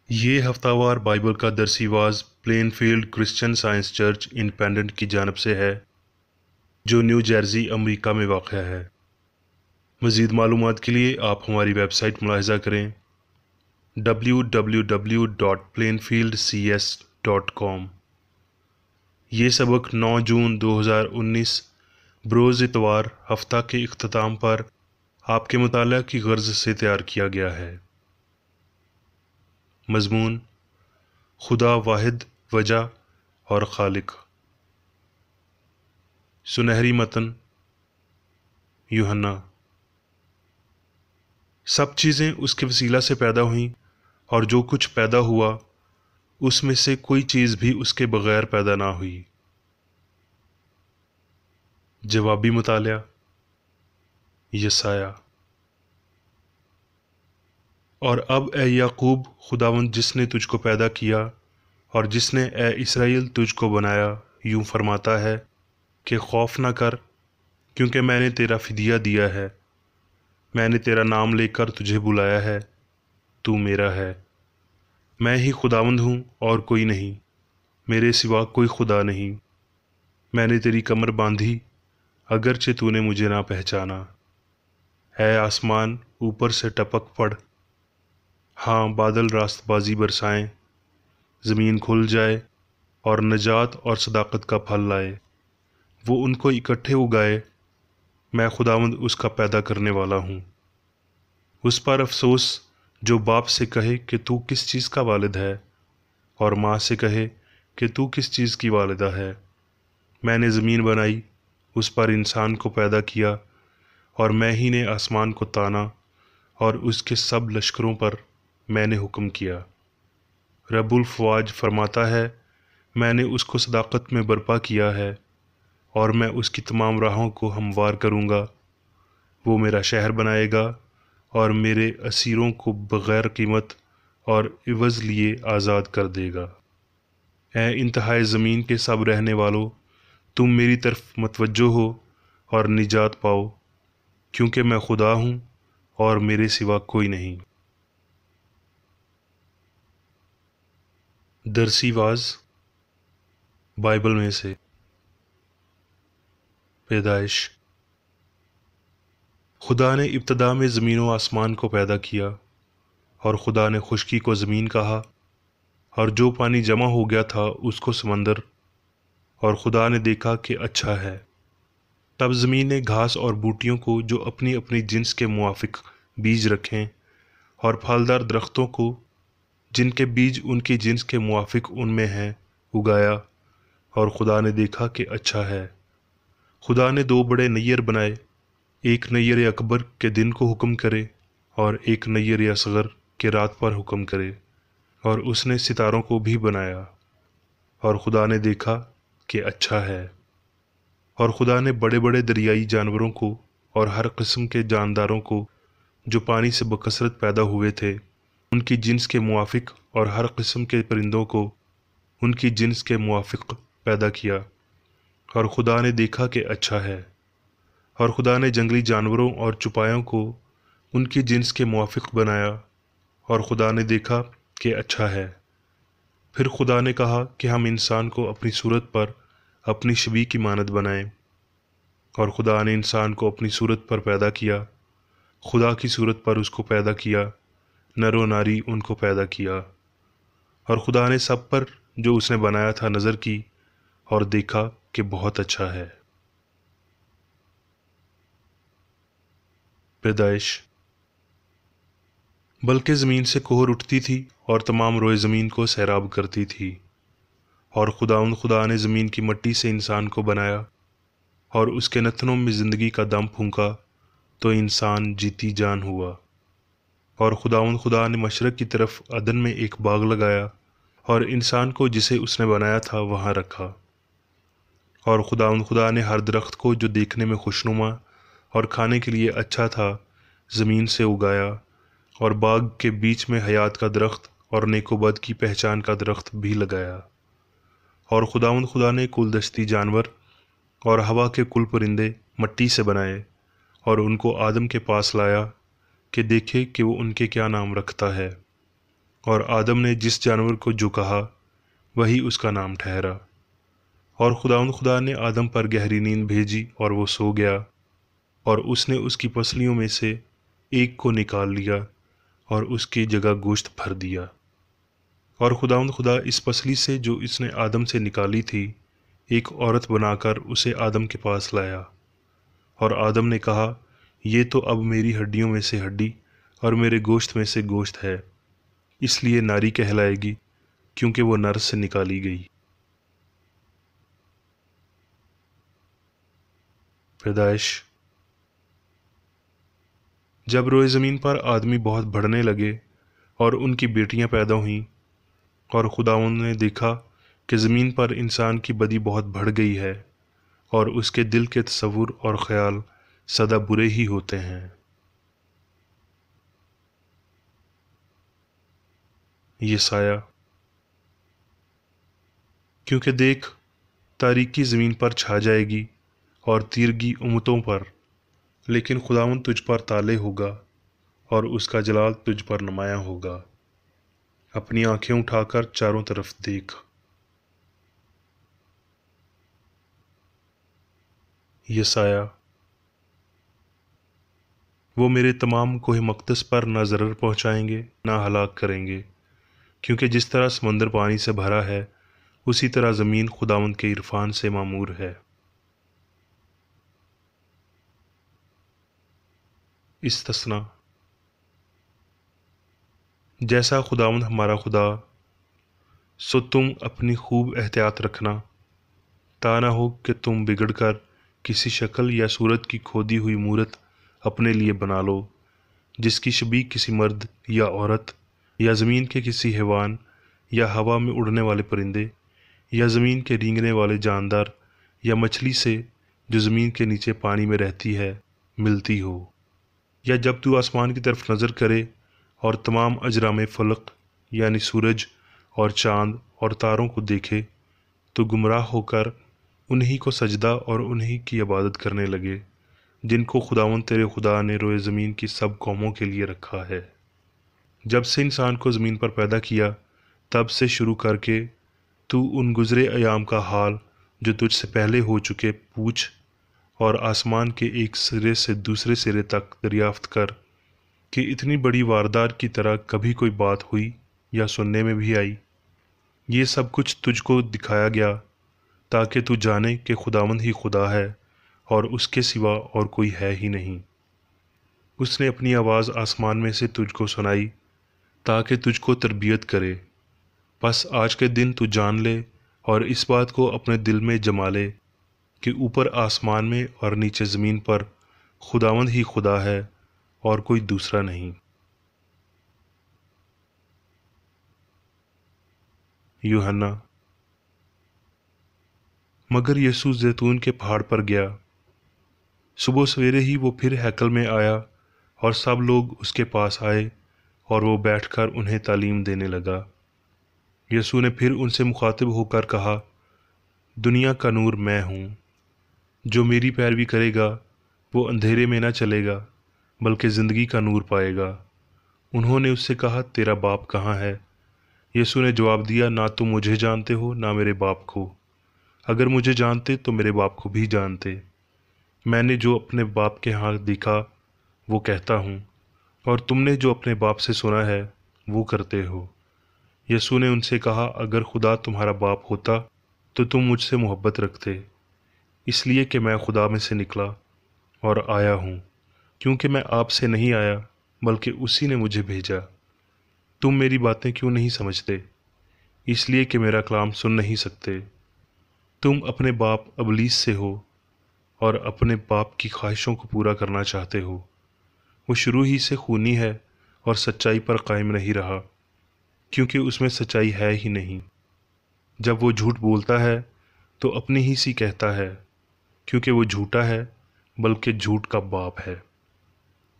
یہ ہفتہ وار بائبل کا درسی واز Plainfield Christian Science Church Independent کی جانب سے ہے جو نیو جرسی امریکہ میں واقع ہے۔ مزید معلومات کے لیے آپ ہماری ویب سائٹ ملاحظہ کریں www.plainfieldcs.com۔ یہ سبق 9 جون 2019 بروز اتوار ہفتہ کے اختتام پر آپ کے مطالعہ کی غرض سے تیار کیا گیا ہے۔ مضمون: خدا واحد وجہ اور خالق۔ سنہری متن: یوحنا۔ سب چیزیں اس کے وسیلہ سے پیدا ہوئیں، اور جو کچھ پیدا ہوا اس میں سے کوئی چیز بھی اس کے بغیر پیدا نہ ہوئی۔ جوابی مطالعہ: یسایہ۔ اور اب اے یعقوب، خداوند جس نے تجھ کو پیدا کیا اور جس نے اے اسرائیل تجھ کو بنایا یوں فرماتا ہے کہ خوف نہ کر، کیونکہ میں نے تیرا فدیہ دیا ہے، میں نے تیرا نام لے کر تجھے بلایا ہے، تو میرا ہے۔ میں ہی خداوند ہوں اور کوئی نہیں، میرے سوا کوئی خدا نہیں۔ میں نے تیری کمر باندھی اگرچہ تو نے مجھے نہ پہچانا۔ اے آسمان اوپر سے ٹپک پڑ، ہاں بادل راست بازی برسائیں، زمین کھل جائے اور نجات اور صداقت کا پھل لائے۔ وہ ان کو اکٹھے اگائے، میں خداوند اس کا پیدا کرنے والا ہوں۔ اس پر افسوس جو باپ سے کہے کہ تو کس چیز کا والد ہے، اور ماں سے کہے کہ تو کس چیز کی والدہ ہے۔ میں نے زمین بنائی، اس پر انسان کو پیدا کیا، اور میں ہی نے آسمان کو تانا اور اس کے سب لشکروں پر میں نے حکم کیا۔ رب الفواج فرماتا ہے، میں نے اس کو صداقت میں برپا کیا ہے، اور میں اس کی تمام راہوں کو ہموار کروں گا۔ وہ میرا شہر بنائے گا اور میرے اسیروں کو بغیر قیمت اور عوض لیے آزاد کر دے گا۔ اے انتہائے زمین کے سب رہنے والو، تم میری طرف متوجہ ہو اور نجات پاؤ، کیونکہ میں خدا ہوں اور میرے سوا کوئی نہیں۔ درسی واز بائبل میں سے۔ پیدائش۔ خدا نے ابتدا میں زمین و آسمان کو پیدا کیا، اور خدا نے خشکی کو زمین کہا، اور جو پانی جمع ہو گیا تھا اس کو سمندر، اور خدا نے دیکھا کہ اچھا ہے۔ تب زمین نے گھاس اور بوٹیوں کو جو اپنی اپنی جنس کے موافق بیج رکھیں، اور پھلدار درختوں کو جن کے بیج ان کی جنس کے موافق ان میں ہیں اگایا، اور خدا نے دیکھا کہ اچھا ہے۔ خدا نے دو بڑے نیر بنائے، ایک نیر اکبر کے دن کو حکم کرے اور ایک نیر اصغر کے رات پر حکم کرے، اور اس نے ستاروں کو بھی بنایا، اور خدا نے دیکھا کہ اچھا ہے۔ اور خدا نے بڑے بڑے دریائی جانوروں کو اور ہر قسم کے جانداروں کو جو پانی سے بکثرت پیدا ہوئے تھے ان کی جنس کے موافق، اور ہر قسم کے پرندوں کو ان کی جنس کے موافق پیدا کیا، اور خدا نے دیکھا کہ اچھا ہے۔ اور خدا نے جنگلی جانوروں اور چوپایوں کو ان کی جنس کے موافق بنایا، اور خدا نے دیکھا کہ اچھا ہے۔ پھر خدا نے کہا کہ ہم انسان کو اپنی صورت پر اپنی شبیہ کی مانند بنائیں، اور خدا نے انسان کو اپنی صورت پر پیدا کیا، خدا کی صورت پر اس کو پیدا کیا، نر و ناری ان کو پیدا کیا۔ اور خدا نے سب پر جو اس نے بنایا تھا نظر کی، اور دیکھا کہ بہت اچھا ہے۔ پیدائش۔ بلکہ زمین سے کہر اٹھتی تھی اور تمام روئے زمین کو سیراب کرتی تھی، اور خدا نے زمین کی مٹی سے انسان کو بنایا، اور اس کے نتنوں میں زندگی کا دم پھونکا، تو انسان جیتی جان ہوا۔ اور خدا نے مشرق کی طرف عدن میں ایک باغ لگایا، اور انسان کو جسے اس نے بنایا تھا وہاں رکھا۔ اور خدا نے ہر درخت کو جو دیکھنے میں خوشنما اور کھانے کے لیے اچھا تھا زمین سے اگایا، اور باغ کے بیچ میں حیات کا درخت اور نیک و بد کی پہچان کا درخت بھی لگایا۔ اور خدا نے کل دشتی جانور اور ہوا کے کل پرندے مٹی سے بنائے، اور ان کو آدم کے پاس لایا کہ دیکھے کہ وہ ان کے کیا نام رکھتا ہے۔ اور آدم نے جس جانور کو جو کہا وہی اس کا نام ٹھہرا۔ اور خدا نے آدم پر گہری نیند بھیجی اور وہ سو گیا، اور اس نے اس کی پسلیوں میں سے ایک کو نکال لیا اور اس کی جگہ گوشت بھر دیا۔ اور خدا اس پسلی سے جو اس نے آدم سے نکالی تھی ایک عورت بنا کر اسے آدم کے پاس لایا۔ اور آدم نے کہا، یہ تو اب میری ہڈیوں میں سے ہڈی اور میرے گوشت میں سے گوشت ہے، اس لیے ناری کہلائے گی، کیونکہ وہ نر سے نکالی گئی۔ پیدائش۔ جب روئے زمین پر آدمی بہت بڑھنے لگے اور ان کی بیٹیاں پیدا ہوئیں، اور خداوند نے دیکھا کہ زمین پر انسان کی بدی بہت بڑھ گئی ہے، اور اس کے دل کے تصور اور خیال سدا برے ہی ہوتے ہیں۔ یسایہ۔ کیونکہ دیکھ، تاریکی زمین پر چھا جائے گی اور تیرگی امتوں پر، لیکن خداوند تجھ پر طالع ہوگا اور اس کا جلال تجھ پر نمایاں ہوگا۔ اپنی آنکھیں اٹھا کر چاروں طرف دیکھ۔ یسایہ۔ وہ میرے تمام کوہ مقدس پر نہ ضرر پہنچائیں گے نہ ہلاک کریں گے، کیونکہ جس طرح سمندر پانی سے بھرا ہے اسی طرح زمین خداوند کے عرفان سے معمور ہے۔ استثنا۔ جیسا خداوند ہمارا خدا، سو تم اپنی خوب احتیاط رکھنا، تا نہ ہو کہ تم بگڑ کر کسی شکل یا صورت کی کھودی ہوئی مورت اپنے لیے بنا لو، جس کی شبیہ کسی مرد یا عورت یا زمین کے کسی حیوان یا ہوا میں اڑنے والے پرندے یا زمین کے رینگنے والے جاندار یا مچھلی سے جو زمین کے نیچے پانی میں رہتی ہے ملتی ہو۔ یا جب تو آسمان کی طرف نظر کرے اور تمام اجرام فلک یعنی سورج اور چاند اور تاروں کو دیکھے تو گمراہ ہو کر انہی کو سجدہ اور انہی کی عبادت کرنے لگے، جن کو خداوند تیرے خدا نے روئے زمین کی سب قوموں کے لیے رکھا ہے۔ جب سے انسان کو زمین پر پیدا کیا تب سے شروع کر کے تو ان گزرے ایام کا حال جو تجھ سے پہلے ہو چکے پوچھ، اور آسمان کے ایک سرے سے دوسرے سرے تک دریافت کر کہ اتنی بڑی واردات کی طرح کبھی کوئی بات ہوئی یا سننے میں بھی آئی۔ یہ سب کچھ تجھ کو دکھایا گیا تاکہ تو جانے کہ خداوند ہی خدا ہے اور اس کے سوا اور کوئی ہے ہی نہیں۔ اس نے اپنی آواز آسمان میں سے تجھ کو سنائی تاکہ تجھ کو تربیت کرے۔ بس آج کے دن تو جان لے اور اس بات کو اپنے دل میں جما لے کہ اوپر آسمان میں اور نیچے زمین پر خداوند ہی خدا ہے اور کوئی دوسرا نہیں۔ یوحنا۔ مگر یسوع زیتون کے پہاڑ پر گیا۔ صبح سویرے ہی وہ پھر ہیکل میں آیا اور سب لوگ اس کے پاس آئے اور وہ بیٹھ کر انہیں تعلیم دینے لگا۔ یسوع نے پھر ان سے مخاطب ہو کر کہا، دنیا کا نور میں ہوں، جو میری پیروی کرے گا وہ اندھیرے میں نہ چلے گا بلکہ زندگی کا نور پائے گا۔ انہوں نے اس سے کہا، تیرا باپ کہاں ہے؟ یسوع نے جواب دیا، نہ تم مجھے جانتے ہو نہ میرے باپ کو۔ اگر مجھے جانتے تو میرے باپ کو بھی جانتے۔ میں نے جو اپنے باپ کے ہاں دیکھا وہ کہتا ہوں، اور تم نے جو اپنے باپ سے سنا ہے وہ کرتے ہو۔ یسوع نے ان سے کہا، اگر خدا تمہارا باپ ہوتا تو تم مجھ سے محبت رکھتے، اس لیے کہ میں خدا میں سے نکلا اور آیا ہوں، کیونکہ میں آپ سے نہیں آیا بلکہ اسی نے مجھے بھیجا۔ تم میری باتیں کیوں نہیں سمجھتے؟ اس لیے کہ میرا کلام سن نہیں سکتے۔ تم اپنے باپ ابلیس سے ہو اور اپنے باپ کی خواہشوں کو پورا کرنا چاہتے ہو۔ وہ شروع ہی سے خونی ہے اور سچائی پر قائم نہیں رہا، کیونکہ اس میں سچائی ہے ہی نہیں۔ جب وہ جھوٹ بولتا ہے تو اپنی ہی سی کہتا ہے، کیونکہ وہ جھوٹا ہے بلکہ جھوٹ کا باپ ہے۔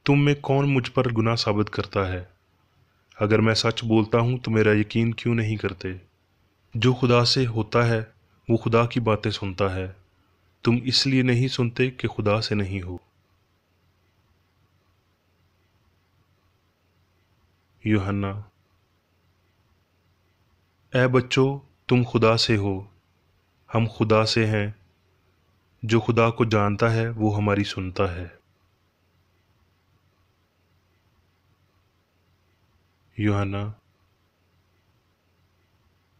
تم میں کون مجھ پر گناہ ثابت کرتا ہے؟ اگر میں سچ بولتا ہوں تو میرا یقین کیوں نہیں کرتے؟ جو خدا سے ہوتا ہے وہ خدا کی باتیں سنتا ہے، تم اس لیے نہیں سنتے کہ خدا سے نہیں ہو۔ یوحنا۔ اے بچوں، تم خدا سے ہو، ہم خدا سے ہیں۔ جو خدا کو جانتا ہے وہ ہماری سنتا ہے۔ یوحنا۔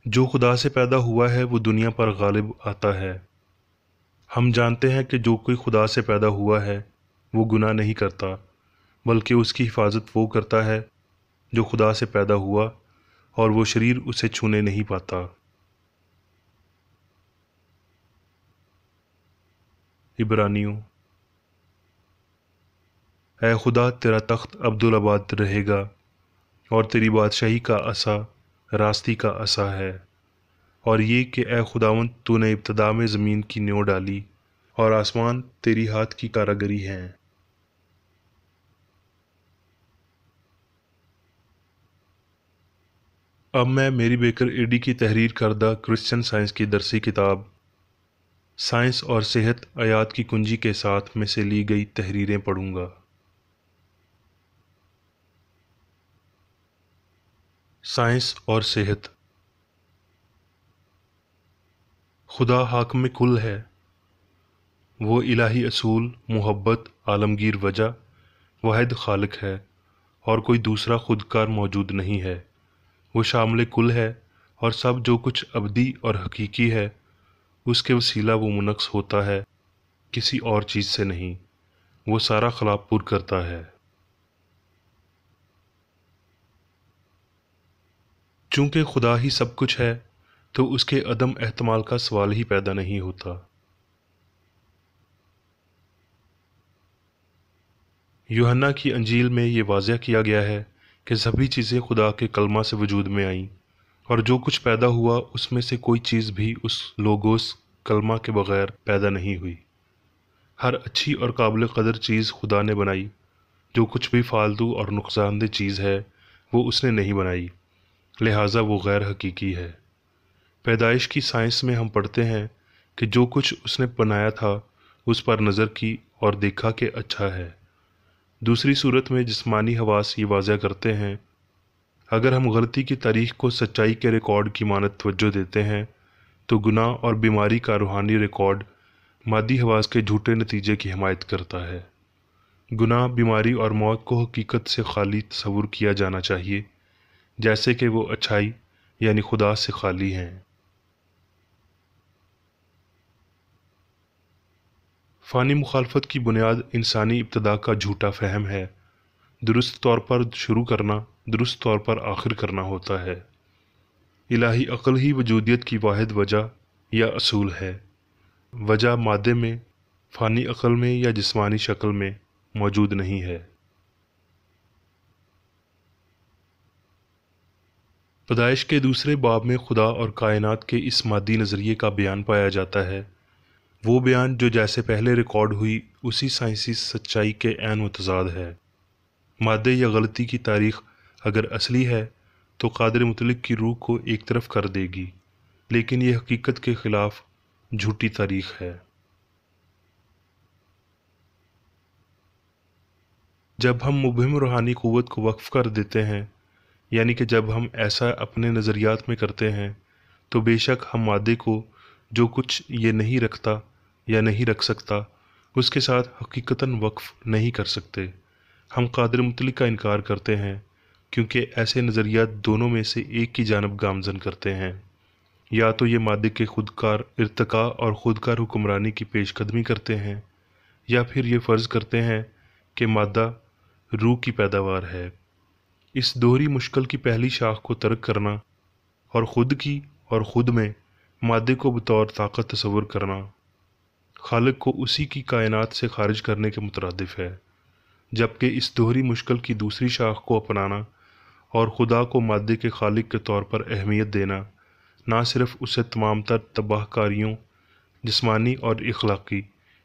جو خدا سے پیدا ہوا ہے وہ دنیا پر غالب آتا ہے۔ ہم جانتے ہیں کہ جو کوئی خدا سے پیدا ہوا ہے وہ گناہ نہیں کرتا، بلکہ اس کی حفاظت وہ کرتا ہے جو خدا سے پیدا ہوا، اور وہ شریر اسے چھونے نہیں پاتا۔ عبرانیوں۔ اے خدا، تیرا تخت عبدالآباد رہے گا، اور تیری بادشاہی کا عصا راستی کا عصا ہے۔ اور یہ کہ اے خداوند، تو نے ابتدا میں زمین کی نیو ڈالی، اور آسمان تیری ہاتھ کی کاراگری ہیں۔ اب میں میری بیکر ایڈی کی تحریر کردہ کرسچن سائنس کی درسی کتاب سائنس اور صحت آیات کی کنجی کے ساتھ میں سے لی گئی تحریریں پڑھوں گا۔ سائنس اور صحت۔ خدا حاکم کل ہے، وہ الہی اصول، محبت، عالمگیر وجہ، واحد خالق ہے، اور کوئی دوسرا خودکار موجود نہیں ہے۔ وہ شامل کل ہے، اور سب جو کچھ ابدی اور حقیقی ہے اس کے وسیلہ وہ منقص ہوتا ہے، کسی اور چیز سے نہیں۔ وہ سارا خلا پر کرتا ہے۔ چونکہ خدا ہی سب کچھ ہے تو اس کے عدم احتمال کا سوال ہی پیدا نہیں ہوتا۔ یوحنا کی انجیل میں یہ واضح کیا گیا ہے کہ سبھی چیزیں خدا کے کلمہ سے وجود میں آئیں، اور جو کچھ پیدا ہوا اس میں سے کوئی چیز بھی اس لوگوس کلمہ کے بغیر پیدا نہیں ہوئی۔ ہر اچھی اور قابل قدر چیز خدا نے بنائی، جو کچھ بھی فالتو اور نقصان دہ چیز ہے وہ اس نے نہیں بنائی، لہٰذا وہ غیر حقیقی ہے۔ پیدائش کی سائنس میں ہم پڑھتے ہیں کہ جو کچھ اس نے بنایا تھا اس پر نظر کی اور دیکھا کہ اچھا ہے۔ دوسری صورت میں جسمانی حواس یہ واضح کرتے ہیں۔ اگر ہم غلطی کی تاریخ کو سچائی کے ریکارڈ کی مانند توجہ دیتے ہیں تو گناہ اور بیماری کا روحانی ریکارڈ مادی حواس کے جھوٹے نتیجے کی حمایت کرتا ہے۔ گناہ، بیماری اور موت کو حقیقت سے خالی تصور کیا جانا چاہیے، جیسے کہ وہ اچھائی یعنی خدا سے خالی ہیں۔ فانی مخالفت کی بنیاد انسانی ابتدا کا جھوٹا فہم ہے۔ درست طور پر شروع کرنا درست طور پر آخر کرنا ہوتا ہے۔ الہی عقل ہی وجودیت کی واحد وجہ یا اصول ہے۔ وجہ مادے میں، فانی عقل میں یا جسمانی شکل میں موجود نہیں ہے۔ پیدائش کے دوسرے باب میں خدا اور کائنات کے اس مادی نظریے کا بیان پایا جاتا ہے، وہ بیان جو جیسے پہلے ریکارڈ ہوئی اسی سائنسی سچائی کے عین متضاد ہے۔ مادے یا غلطی کی تاریخ اگر اصلی ہے تو قادر مطلق کی روح کو ایک طرف کر دے گی، لیکن یہ حقیقت کے خلاف جھوٹی تاریخ ہے۔ جب ہم مبہم روحانی قوت کو وقف کر دیتے ہیں، یعنی کہ جب ہم ایسا اپنے نظریات میں کرتے ہیں، تو بے شک ہم مادے کو جو کچھ یہ نہیں رکھتا یا نہیں رکھ سکتا اس کے ساتھ حقیقتاً وقف نہیں کر سکتے۔ ہم قادر مطلق کا انکار کرتے ہیں کیونکہ ایسے نظریات دونوں میں سے ایک کی جانب گامزن کرتے ہیں۔ یا تو یہ مادے کے خودکار ارتقاء اور خودکار حکمرانی کی پیش قدمی کرتے ہیں، یا پھر یہ فرض کرتے ہیں کہ مادہ روح کی پیداوار ہے۔ اس دوہری مشکل کی پہلی شاخ کو ترک کرنا اور خود کی اور خود میں مادے کو بطور طاقت تصور کرنا خالق کو اسی کی کائنات سے خارج کرنے کے مترادف ہے، جبکہ اس دوہری مشکل کی دوسری شاخ کو اپنانا اور خدا کو مادے کے خالق کے طور پر اہمیت دینا نہ صرف اسے تمام تر تباہ کاریوں جسمانی اور اخلاقی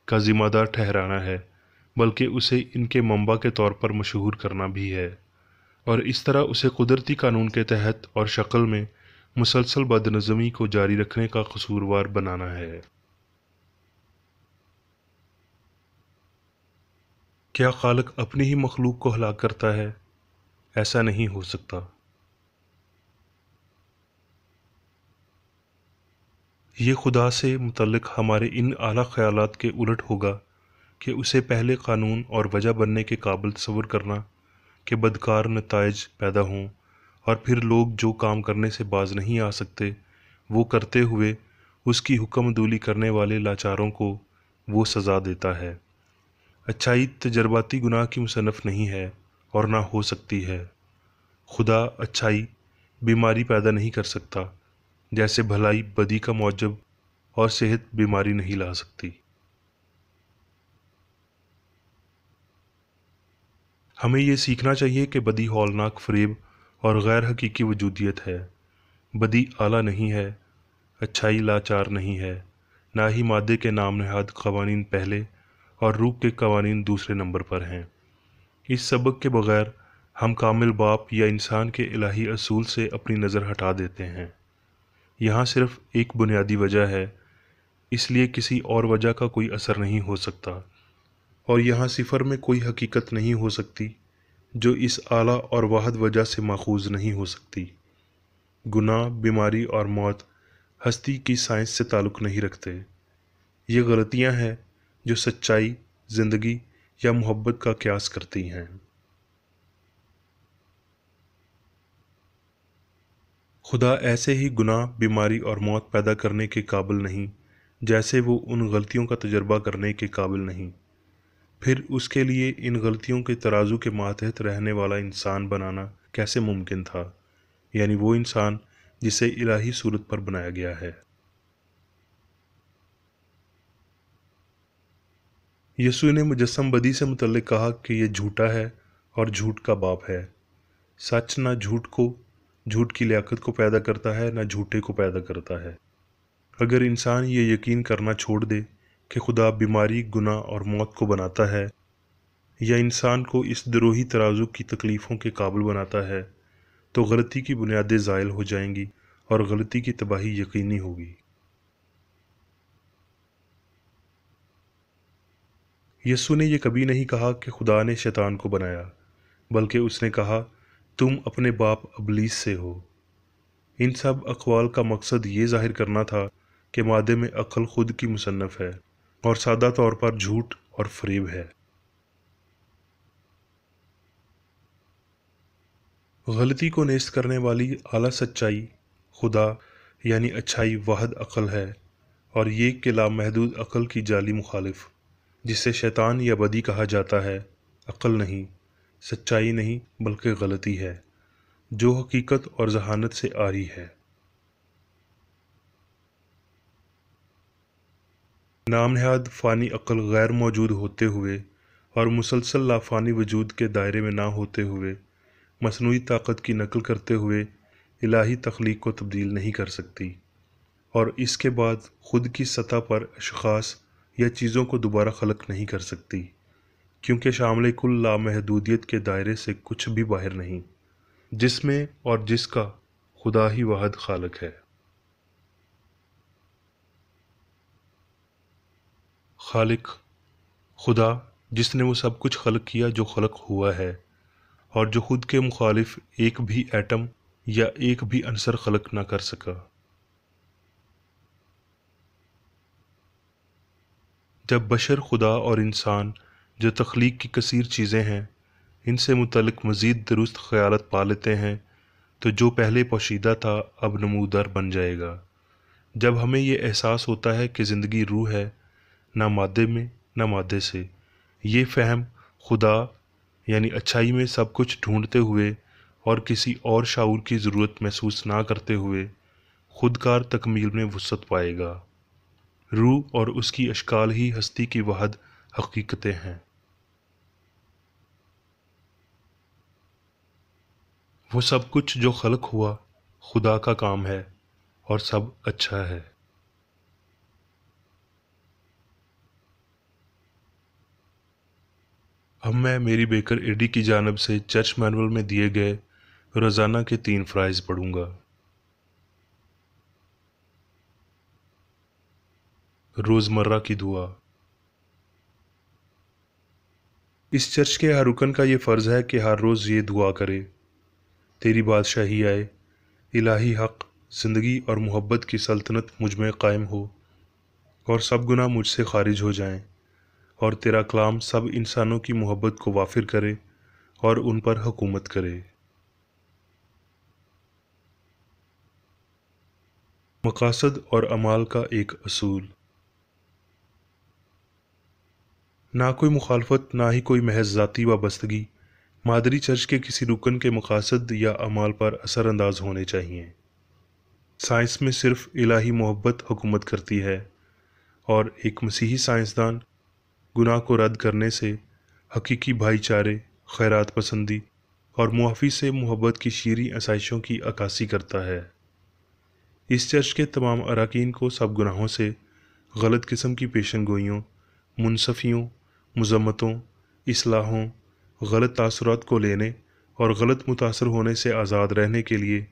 کا ذمہ دار ٹھہرانا ہے، بلکہ اسے ان کے منبع کے طور پر مشہور کرنا بھی ہے، اور اس طرح اسے قدرتی قانون کے تحت اور شکل میں مسلسل بدنظمی کو جاری رکھنے کا قصوروار بنانا ہے۔ کیا خالق اپنی ہی مخلوق کو ہلاک کرتا ہے؟ ایسا نہیں ہو سکتا۔ یہ خدا سے متعلق ہمارے ان اعلیٰ خیالات کے الٹ ہوگا کہ اسے پہلے قانون اور وجہ بننے کے قابل تصور کرنا کہ بدکار نتائج پیدا ہوں، اور پھر لوگ جو کام کرنے سے باز نہیں آ سکتے وہ کرتے ہوئے اس کی حکم دولی کرنے والے لاچاروں کو وہ سزا دیتا ہے۔ اچھائی تجرباتی گناہ کی مصنف نہیں ہے اور نہ ہو سکتی ہے۔ خدا اچھائی بیماری پیدا نہیں کر سکتا، جیسے بھلائی بدی کا موجب اور صحت بیماری نہیں لا سکتی۔ ہمیں یہ سیکھنا چاہیے کہ بدی ہولناک فریب اور غیر حقیقی وجودیت ہے۔ بدی اعلیٰ نہیں ہے، اچھائی لاچار نہیں ہے، نہ ہی مادے کے نام نہاد قوانین پہلے اور روح کے قوانین دوسرے نمبر پر ہیں۔ اس سبق کے بغیر ہم کامل باپ یا انسان کے الہی اصول سے اپنی نظر ہٹا دیتے ہیں۔ یہاں صرف ایک بنیادی وجہ ہے، اس لیے کسی اور وجہ کا کوئی اثر نہیں ہو سکتا، اور یہاں صفر میں کوئی حقیقت نہیں ہو سکتی جو اس اعلیٰ اور واحد وجہ سے ماخوذ نہیں ہو سکتی۔ گناہ، بیماری اور موت ہستی کی سائنس سے تعلق نہیں رکھتے۔ یہ غلطیاں ہیں جو سچائی، زندگی یا محبت کا قیاس کرتی ہیں۔ خدا ایسے ہی گناہ، بیماری اور موت پیدا کرنے کے قابل نہیں جیسے وہ ان غلطیوں کا تجربہ کرنے کے قابل نہیں۔ پھر اس کے لیے ان غلطیوں کے ترازو کے ماتحت رہنے والا انسان بنانا کیسے ممکن تھا، یعنی وہ انسان جسے الہی صورت پر بنایا گیا ہے۔ یسوع نے مجسم بدی سے متعلق کہا کہ یہ جھوٹا ہے اور جھوٹ کا باپ ہے۔ سچ نہ جھوٹ کی لیاقت کو پیدا کرتا ہے، نہ جھوٹے کو پیدا کرتا ہے۔ اگر انسان یہ یقین کرنا چھوڑ دے کہ خدا بیماری، گناہ اور موت کو بناتا ہے، یا انسان کو اس دروہی ترازو کی تکلیفوں کے قابل بناتا ہے، تو غلطی کی بنیادیں زائل ہو جائیں گی اور غلطی کی تباہی یقینی ہوگی۔ یسوع نے یہ کبھی نہیں کہا کہ خدا نے شیطان کو بنایا، بلکہ اس نے کہا تم اپنے باپ ابلیس سے ہو۔ ان سب اقوال کا مقصد یہ ظاہر کرنا تھا کہ مادے میں عقل خود کی مصنف ہے اور سادہ طور پر جھوٹ اور فریب ہے۔ غلطی کو نیست کرنے والی اعلیٰ سچائی خدا یعنی اچھائی واحد عقل ہے، اور یہ کہ لامحدود عقل کی جعلی مخالف، جسے شیطان یا بدی کہا جاتا ہے، عقل نہیں، سچائی نہیں، بلکہ غلطی ہے جو حقیقت اور ذہانت سے عاری ہے۔ نام نہاد فانی عقل غیر موجود ہوتے ہوئے اور مسلسل لافانی وجود کے دائرے میں نہ ہوتے ہوئے مصنوعی طاقت کی نقل کرتے ہوئے الہی تخلیق کو تبدیل نہیں کر سکتی، اور اس کے بعد خود کی سطح پر اشخاص یا چیزوں کو دوبارہ خلق نہیں کر سکتی، کیونکہ شامل کل لامحدودیت کے دائرے سے کچھ بھی باہر نہیں، جس میں اور جس کا خدا ہی واحد خالق ہے۔ خالق خدا جس نے وہ سب کچھ خلق کیا جو خلق ہوا ہے، اور جو خود کے مخالف ایک بھی ایٹم یا ایک بھی عنصر خلق نہ کر سکا۔ جب بشر، خدا اور انسان جو تخلیق کی کثیر چیزیں ہیں ان سے متعلق مزید درست خیالت پا لیتے ہیں، تو جو پہلے پوشیدہ تھا اب نمودار بن جائے گا۔ جب ہمیں یہ احساس ہوتا ہے کہ زندگی روح ہے، نہ مادے میں نہ مادے سے، یہ فہم خدا یعنی اچھائی میں سب کچھ ڈھونڈتے ہوئے اور کسی اور شعور کی ضرورت محسوس نہ کرتے ہوئے خودکار تکمیل میں وسعت پائے گا۔ روح اور اس کی اشکال ہی ہستی کی واحد حقیقتیں ہیں۔ وہ سب کچھ جو خلق ہوا خدا کا کام ہے اور سب اچھا ہے۔ اب میں میری بیکر ایڈی کی جانب سے چرچ مینول میں دیے گئے روزانہ کے 3 فرائض پڑھوں گا۔ روزمرہ کی دعا۔ اس چرچ کے ہر رکن کا یہ فرض ہے کہ ہر روز یہ دعا کرے: تیری بادشاہی آئے، الہی حق زندگی اور محبت کی سلطنت مجھ میں قائم ہو، اور سب گناہ مجھ سے خارج ہو جائیں، اور تیرا کلام سب انسانوں کی محبت کو وافر کرے اور ان پر حکومت کرے۔ مقاصد اور اعمال کا ایک اصول۔ نہ کوئی مخالفت، نہ ہی کوئی محض ذاتی وابستگی مادری چرچ کے کسی رکن کے مقاصد یا اعمال پر اثر انداز ہونے چاہیے۔ سائنس میں صرف الہی محبت حکومت کرتی ہے، اور ایک مسیحی سائنسدان گناہ کو رد کرنے سے حقیقی بھائی چارے، خیرات پسندی اور معافی سے محبت کی شیریں آسائشوں کی عکاسی کرتا ہے۔ اس چرچ کے تمام اراکین کو سب گناہوں سے، غلط قسم کی پیشن گوئیوں، منصفیوں، مذمتوں، اصلاحوں، غلط تاثرات کو لینے اور غلط متاثر ہونے سے آزاد رہنے کے لیے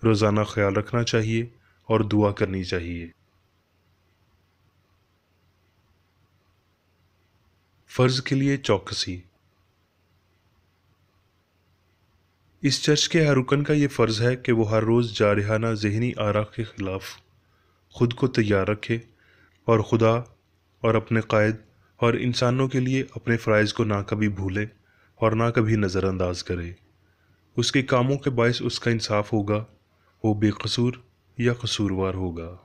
روزانہ خیال رکھنا چاہیے اور دعا کرنی چاہیے۔ فرض کے لیے چوکسی۔ اس چرچ کے ہر رکن کا یہ فرض ہے کہ وہ ہر روز جارحانہ ذہنی آرا کے خلاف خود کو تیار رکھے اور خدا اور اپنے قائد اور انسانوں کے لیے اپنے فرائض کو نہ کبھی بھولے اور نہ کبھی نظر انداز کرے۔ اس کے کاموں کے باعث اس کا انصاف ہوگا، وہ بے قصور یا قصوروار ہوگا۔